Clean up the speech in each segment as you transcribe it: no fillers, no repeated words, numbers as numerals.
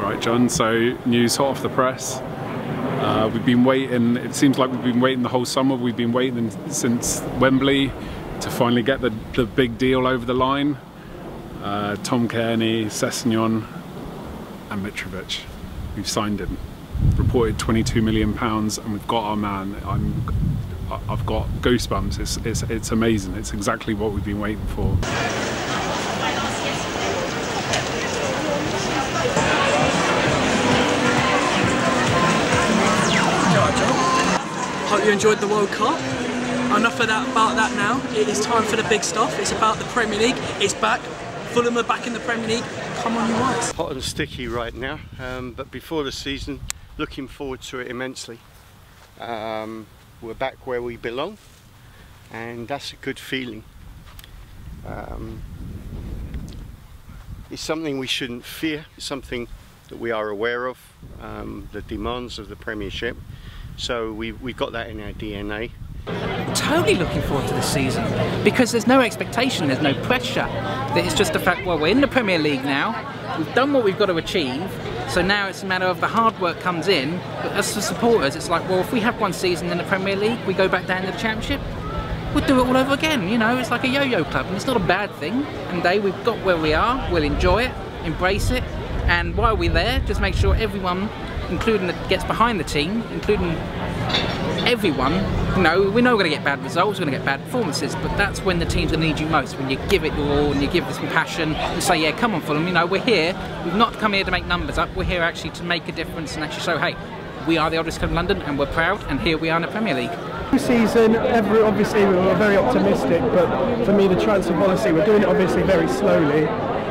right, John? So news hot off the press. We've been waiting, it seems like we've been waiting the whole summer. We've been waiting since Wembley to finally get the big deal over the line. Tom Cairney, Sessegnon and Mitrovic. We've signed him. Reported £22 million and we've got our man. I've got goosebumps. It's amazing. It's exactly what we've been waiting for. Hope you enjoyed the World Cup. Enough about that now. It is time for the big stuff. It's about the Premier League. It's back. Fulham are back in the Premier League. Come on, you guys. Hot and sticky right now, but before the season, looking forward to it immensely. We're back where we belong, and that's a good feeling. It's something we shouldn't fear. It's something that we are aware of, the demands of the Premiership. So we've got that in our DNA. Totally looking forward to the season because there's no expectation, there's no pressure. It's just the fact, well, we're in the Premier League now, we've done what we've got to achieve, so now it's a matter of the hard work comes in. But as for supporters, it's like, well, if we have one season in the Premier League, we go back down to the Championship, we'll do it all over again, you know. It's like a yo-yo club, and it's not a bad thing. And we've got where we are, we'll enjoy it, embrace it, and while we're there, just make sure everyone, including that gets behind the team, including everyone, you know, we know we're going to get bad results, we're going to get bad performances, but that's when the team's going to need you most, when you give it your all and you give this passion and say, yeah, come on Fulham, you know, we're here, we've not come here to make numbers up, we're here actually to make a difference and actually show, hey, we are the oldest club in London and we're proud, and here we are in the Premier League. This season, obviously we were very optimistic, but for me the transfer policy, we're doing it obviously very slowly.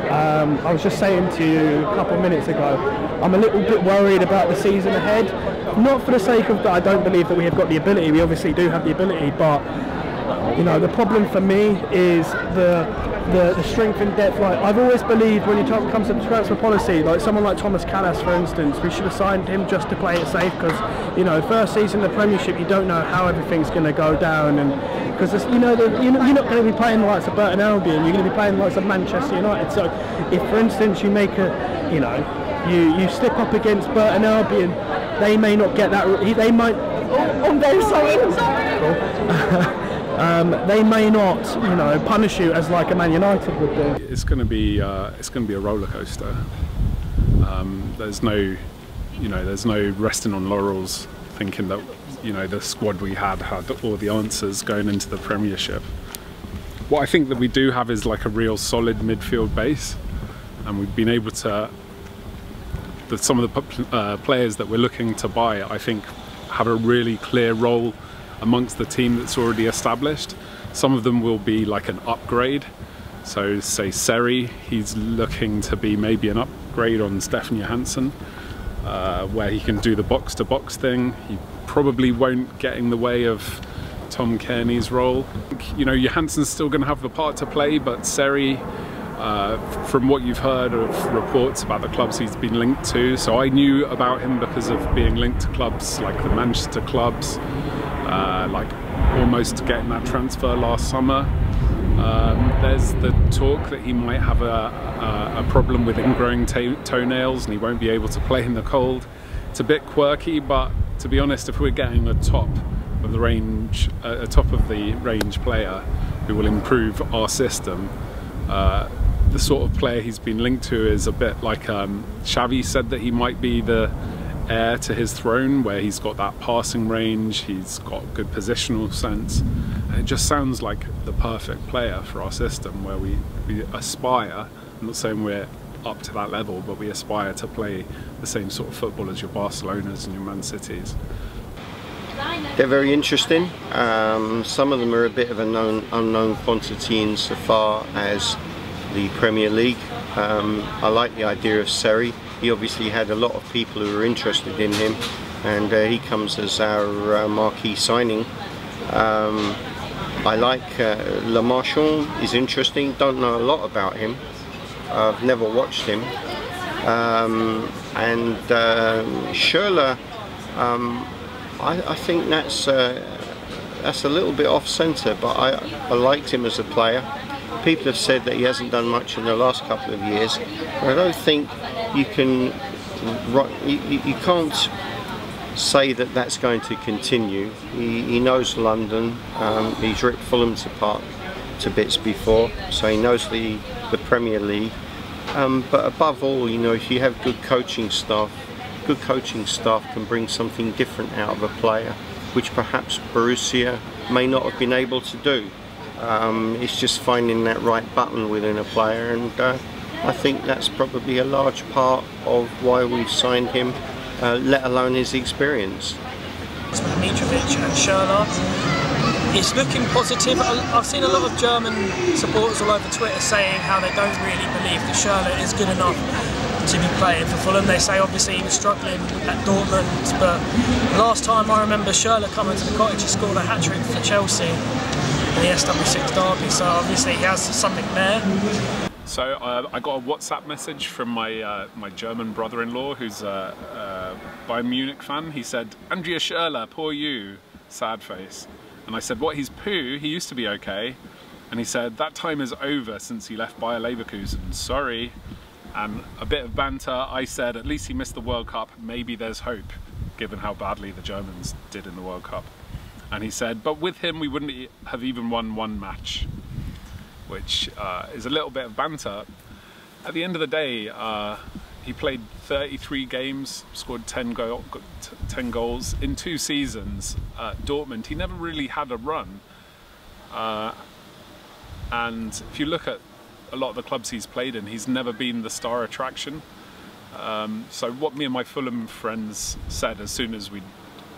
I was just saying to you a couple of minutes ago, I'm a little bit worried about the season ahead. Not for the sake of that I don't believe that we have got the ability, we obviously do have the ability, but you know, the problem for me is the strength and depth. Like, I've always believed when it comes to transfer policy, like someone like Thomas Callas, for instance, we should have signed him just to play it safe, because you know, first season in the Premiership, you don't know how everything's going to go down, and because you know, you're not going to be playing the likes of Burton Albion, you're going to be playing the likes of Manchester United. So if, for instance, you make a, you know, you slip up against Burton Albion, they may not get that. They might. Oh, I'm very sorry. They may not, you know, punish you as like a Man United would do. It's going to be a roller coaster. There's no, you know, there's no resting on laurels, thinking that, you know, the squad we had all the answers going into the Premiership. What I think that we do have is like a real solid midfield base, and we've been able to. Some of the players that we're looking to buy, I think, have a really clear role amongst the team that's already established. Some of them will be like an upgrade. So say Seri, he's looking to be maybe an upgrade on Stefan Johansson, where he can do the box-to-box thing. He probably won't get in the way of Tom Cairney's role. You know, Johansson's still going to have the part to play, but Seri, from what you've heard of reports about the clubs he's been linked to, so I knew about him because of being linked to clubs like the Manchester clubs, like almost getting that transfer last summer. There's the talk that he might have a problem with ingrowing toenails and he won't be able to play in the cold. It's a bit quirky, but to be honest, if we're getting a top of the range player who will improve our system, the sort of player he's been linked to is a bit like Xavi said that he might be the heir to his throne, where he's got that passing range, he's got good positional sense, and it just sounds like the perfect player for our system, where we aspire, I'm not saying we're up to that level, but we aspire to play the same sort of football as your Barcelonas and your Man Cities. They're very interesting. Some of them are a bit of a unknown quantity insofar as the Premier League. I like the idea of Seri. He obviously had a lot of people who were interested in him, and he comes as our marquee signing. I like Le Marchand, is interesting. Don't know a lot about him. I've never watched him. And Schürrle, I think that's a little bit off centre, but I liked him as a player. People have said that he hasn't done much in the last couple of years, but I don't think you can you can't say that that's going to continue. He knows London. He's ripped Fulham apart to bits before, so he knows the Premier League. But above all, you know, if you have good coaching staff can bring something different out of a player, which perhaps Borussia may not have been able to do. It's just finding that right button within a player, and I think that's probably a large part of why we've signed him, let alone his experience. Mitrović and Schürrle, it's looking positive. I've seen a lot of German supporters all over Twitter saying how they don't really believe that Schürrle is good enough to be playing for Fulham. They say obviously he was struggling at Dortmund, but last time I remember Schürrle coming to the Cottage, he scored a hat-trick for Chelsea in the SW6 derby, so obviously he has something there. So I got a WhatsApp message from my my German brother-in-law, who's a Bayern Munich fan. He said, "Andrea Schürrle, poor you, sad face." And I said, "What, he's poo? He used to be okay." And he said, "That time is over since he left Bayer Leverkusen, sorry." And a bit of banter, I said, "At least he missed the World Cup, maybe there's hope, given how badly the Germans did in the World Cup." And he said, "But with him we wouldn't have even won one match," which is a little bit of banter. At the end of the day, he played 33 games, scored 10 goals in 2 seasons at Dortmund. He never really had a run. And if you look at a lot of the clubs he's played in, he's never been the star attraction. So what me and my Fulham friends said as soon as we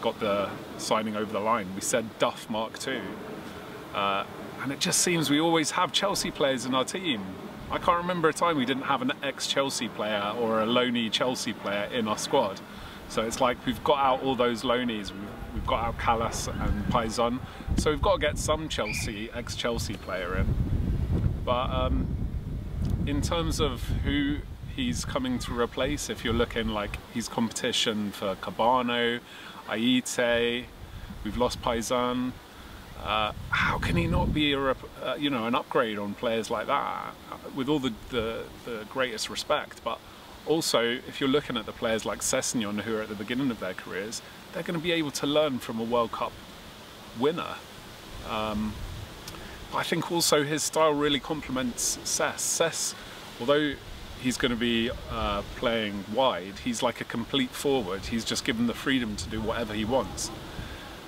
got the signing over the line, we said Duff Mark II. And it just seems we always have Chelsea players in our team. I can't remember a time we didn't have an ex-Chelsea player or a loanee Chelsea player in our squad. So it's like we've got out all those loanees. We've got out Callas and Paysan. So we've got to get some ex-Chelsea player in. But in terms of who he's coming to replace, if you're looking like he's competition for Cabano, Aite, we've lost Paysan. How can he not be you know, an upgrade on players like that, with all the greatest respect? But also, if you're looking at the players like Sessegnon, who are at the beginning of their careers, they're going to be able to learn from a World Cup winner. I think also his style really complements Sess. Sess, although he's going to be playing wide, he's like a complete forward. He's just given the freedom to do whatever he wants.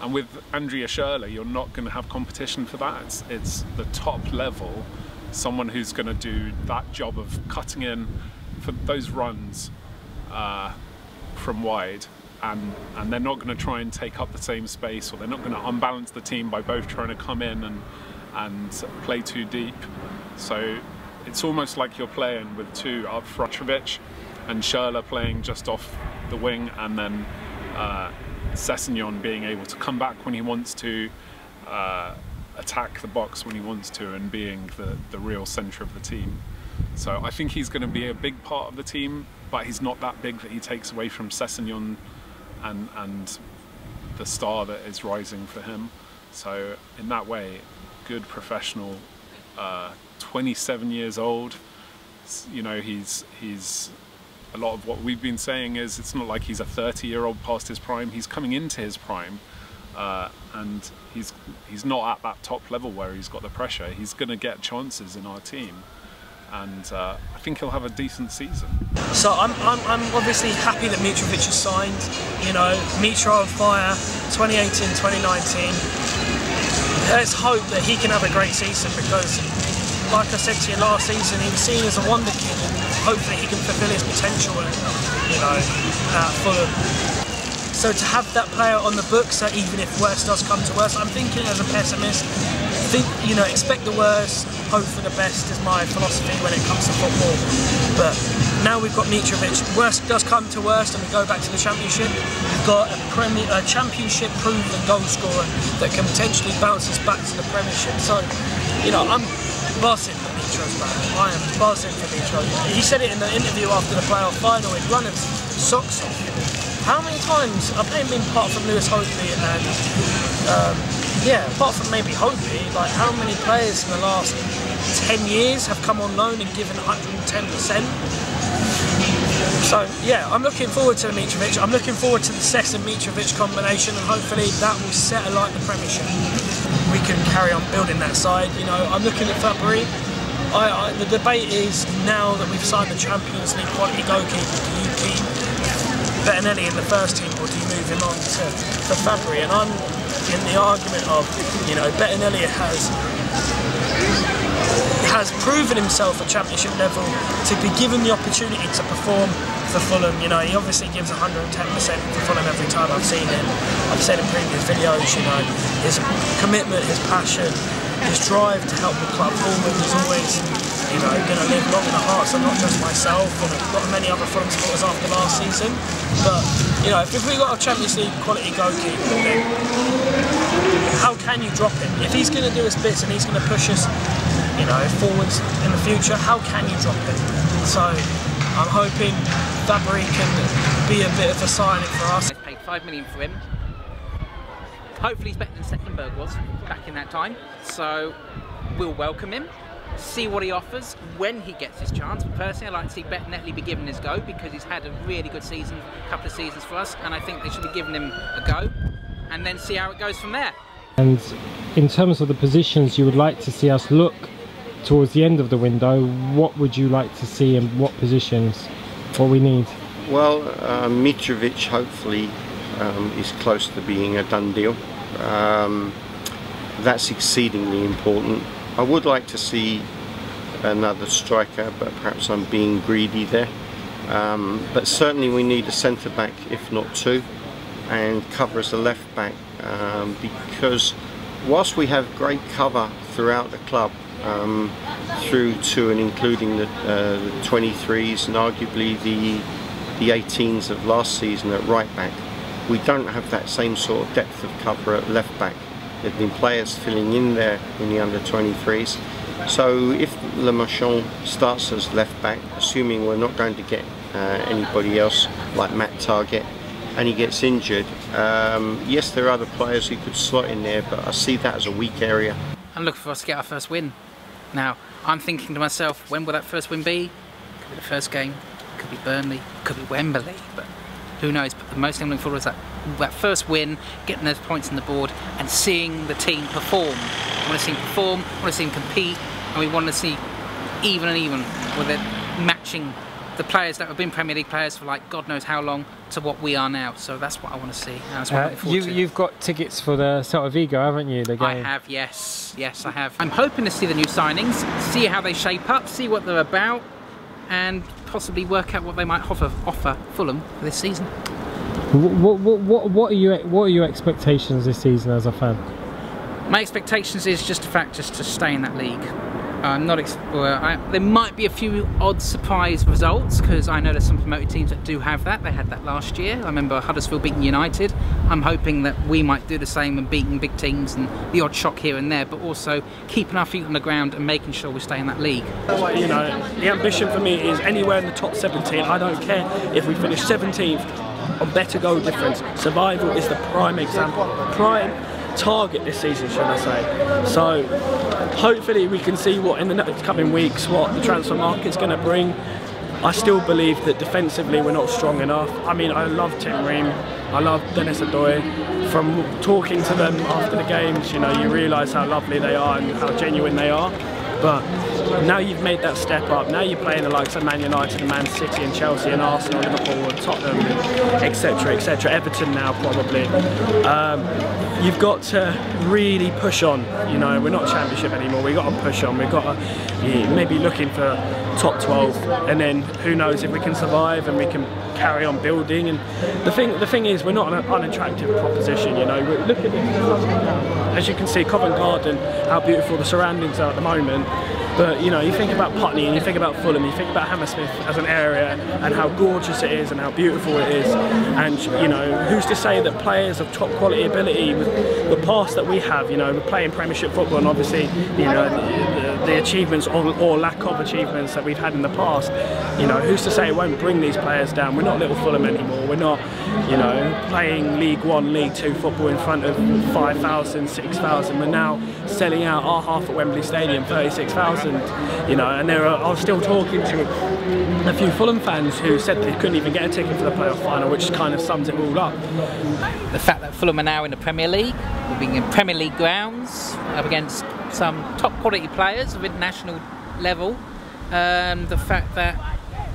And with Andrea Schürrle, you're not going to have competition for that. It's the top level, someone who's going to do that job of cutting in for those runs from wide, and they're not going to try and take up the same space, or they're not going to unbalance the team by both trying to come in and play too deep. So it's almost like you're playing with two up front, Mitrovic and Schürrle playing just off the wing, and then Sessegnon being able to come back when he wants to, attack the box when he wants to, and being the real centre of the team. So I think he's going to be a big part of the team, but he's not that big that he takes away from Sessegnon and the star that is rising for him. So in that way, good professional, 27 years old. You know, he's a lot of what we've been saying is it's not like he's a 30-year-old past his prime. He's coming into his prime, and he's not at that top level where he's got the pressure. He's going to get chances in our team, and I think he'll have a decent season. So I'm obviously happy that Mitrović is signed. You know, Mitro on fire, 2018, 2019. Let's hope that he can have a great season, because like I said to you last season, he was seen as a wonder kid, and hopefully he can fulfil his potential, you know, at Fulham. So to have that player on the books, so even if worse does come to worse, I'm thinking as a pessimist, you know, expect the worst, hope for the best is my philosophy when it comes to football. But now we've got Mitrović, worst does come to worst and we go back to the Championship, we've got a Championship proven goal scorer that can potentially bounce us back to the Premiership. So, you know, I'm buzzing for Mitro's back. I am buzzing for Mitro. He said it in the interview after the playoff final, he'd run his socks off. How many times, I've been apart from Lewis Hopey and yeah, apart from maybe Hopey, like how many players in the last 10 years have come on loan and given 110%? So yeah, I'm looking forward to the Mitrovic. I'm looking forward to the Sess and Mitrovic combination, and hopefully that will set alight the Premiership. We can carry on building that side. You know, I'm looking at Fabry. The debate is, now that we've signed the Champions League quality goalkeeper, do you keep Bettinelli in the first team, or do you move him on to Fabry? And I'm in the argument of, you know, Bettinelli has proven himself at Championship level to be given the opportunity to perform for Fulham. You know, he obviously gives 110% for Fulham every time I've seen him. I've said in previous videos, you know, his commitment, his passion, his drive to help the club forward is always, you know, going to live long in the hearts of not just myself and a lot of many other Fulham supporters after last season. But, you know, if we've got a Champions League quality goalkeeper, then how can you drop him? If he's going to do his bits and he's going to push us, you know, forwards in the future, how can you drop him? So I'm hoping Fabry can be a bit of a signing for us. They paid $5 million for him. Hopefully he's better than Stecklenburg was back in that time. So we'll welcome him, see what he offers when he gets his chance. But personally, I'd like to see Bettinelli be given his go, because he's had a really good season, couple of seasons for us, and I think they should be giving him a go and then see how it goes from there. And in terms of the positions you would like to see us look towards the end of the window, what would you like to see in what positions, what we need? Well, Mitrovic hopefully is close to being a done deal. That's exceedingly important. I would like to see another striker, but perhaps I'm being greedy there. But certainly we need a centre back, if not two, and cover as a left back, because whilst we have great cover throughout the club, through to and including the 23s and arguably the 18s of last season at right back, we don't have that same sort of depth of cover at left back. There have been players filling in there in the under 23s. So if Le Marchand starts as left back, assuming we're not going to get anybody else like Matt Targett, and he gets injured, yes, there are other players who could slot in there, but I see that as a weak area. I'm looking for us to get our first win. Now, I'm thinking to myself, when will that first win be? Could be the first game, could be Burnley, could be Wembley, but who knows? But the most thing I'm looking for is that first win, getting those points on the board and seeing the team perform. I want to see them perform, I want to see them compete, and we want to see even and even with it matching the players that have been Premier League players for like God knows how long to what we are now. So that's what I want to see. That's what I'm looking forward to. You've got tickets for the Celta Vigo, haven't you? The game. I have, yes. Yes, I have. I'm hoping to see the new signings, see how they shape up, see what they're about, and possibly work out what they might offer Fulham for this season. What are your expectations this season as a fan? My expectations is just the fact just to stay in that league. There might be a few odd surprise results, because I know there's some promoted teams that do have that. They had that last year. I remember Huddersfield beating United. I'm hoping that we might do the same and beating big teams and the odd shock here and there, but also keeping our feet on the ground and making sure we stay in that league. You know, the ambition for me is anywhere in the top 17. I don't care if we finish 17th on better goal difference. Survival is the prime example, prime target this season, should I say. So hopefully we can see what in the next coming weeks what the transfer market's going to bring. I still believe that defensively we're not strong enough. I mean, I love Tim Ream, I love Dennis Adoy. From talking to them after the games, you know, you realise how lovely they are and how genuine they are. But now you've made that step up, now you're playing the likes of Man United and Man City and Chelsea and Arsenal, Liverpool and Tottenham, etc, etc, Everton now probably. You've got to really push on, you know, we're not Championship anymore, we've got to push on, we've got to maybe looking for top 12, and then who knows if we can survive and we can carry on building. And the thing is, we're not an unattractive proposition, you know. Look at it, as you can see, Covent Garden, how beautiful the surroundings are at the moment. But you know, you think about Putney and you think about Fulham, you think about Hammersmith as an area and how gorgeous it is and how beautiful it is. And you know, who's to say that players of top quality ability with the past that we have, you know, we're playing Premiership football, and obviously, you know, the achievements or lack of achievements that we've had in the past, you know, who's to say it won't bring these players down? We're not little Fulham anymore. We're not, you know, playing League 1, League 2 football in front of 5,000, 6,000. We're now selling out our half at Wembley Stadium, 36,000. and I was still talking to a few Fulham fans who said they couldn't even get a ticket for the playoff final, which kind of sums it all up. The fact that Fulham are now in the Premier League, we're being in Premier League grounds up against some top quality players of international level, the fact that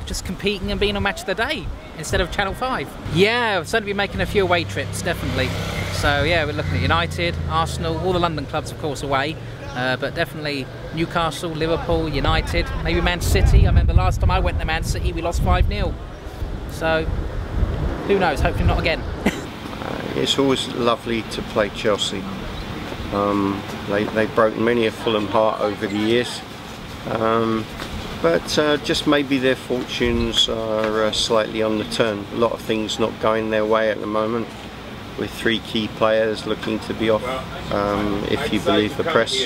just competing and being on Match of the Day instead of Channel 5. Yeah, we'll certainly be making a few away trips, definitely. So yeah, we're looking at United, Arsenal, all the London clubs of course away, but definitely Newcastle, Liverpool, United, maybe Man City. I remember the last time I went to Man City we lost 5-0. So who knows, hopefully not again. It's always lovely to play Chelsea. They've broken many a Fulham heart over the years. But just maybe their fortunes are slightly on the turn. A lot of things not going their way at the moment, with 3 key players looking to be off, if you believe the press.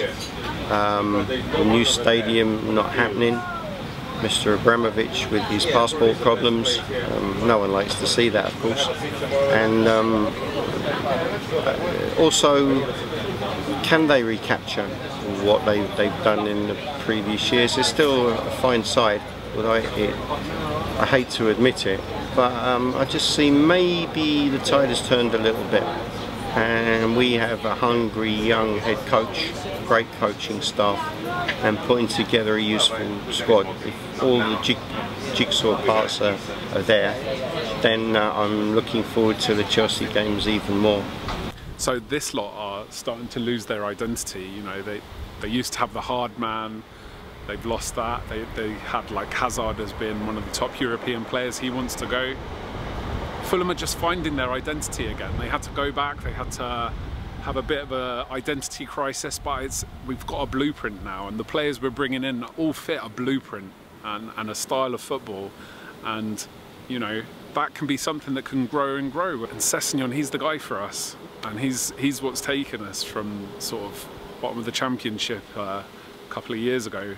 The new stadium not happening. Mr. Abramovich with his passport problems. No one likes to see that, of course. And also, can they recapture what they've done in the previous years? It's still a fine side, but I hate to admit it, but I just see maybe the tide has turned a little bit, and we have a hungry young head coach, great coaching staff, and putting together a useful squad. If all the jigsaw parts are there, then I'm looking forward to the Chelsea games even more. So this lot are starting to lose their identity. You know, they used to have the hard man. They've lost that. They had like Hazard as being one of the top European players. He wants to go. Fulham are just finding their identity again. They had to go back. They had to have a bit of an identity crisis, but we've got a blueprint now, and the players we're bringing in all fit a blueprint and a style of football, and you know, that can be something that can grow and grow. And Sessegnon, he's the guy for us, and he's what's taken us from sort of bottom of the Championship a couple of years ago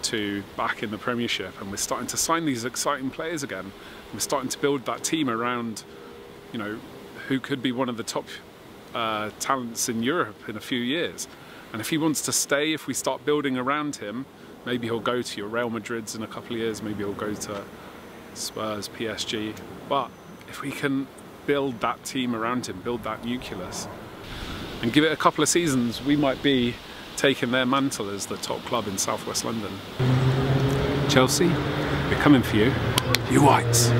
to back in the Premiership, and we're starting to sign these exciting players again. We're starting to build that team around, you know, who could be one of the top talents in Europe in a few years. And if he wants to stay, if we start building around him, maybe he'll go to your Real Madrids in a couple of years, maybe he'll go to Spurs, PSG. But if we can build that team around him, build that nucleus, and give it a couple of seasons, we might be taking their mantle as the top club in South West London. Chelsea, we're coming for you. You Whites.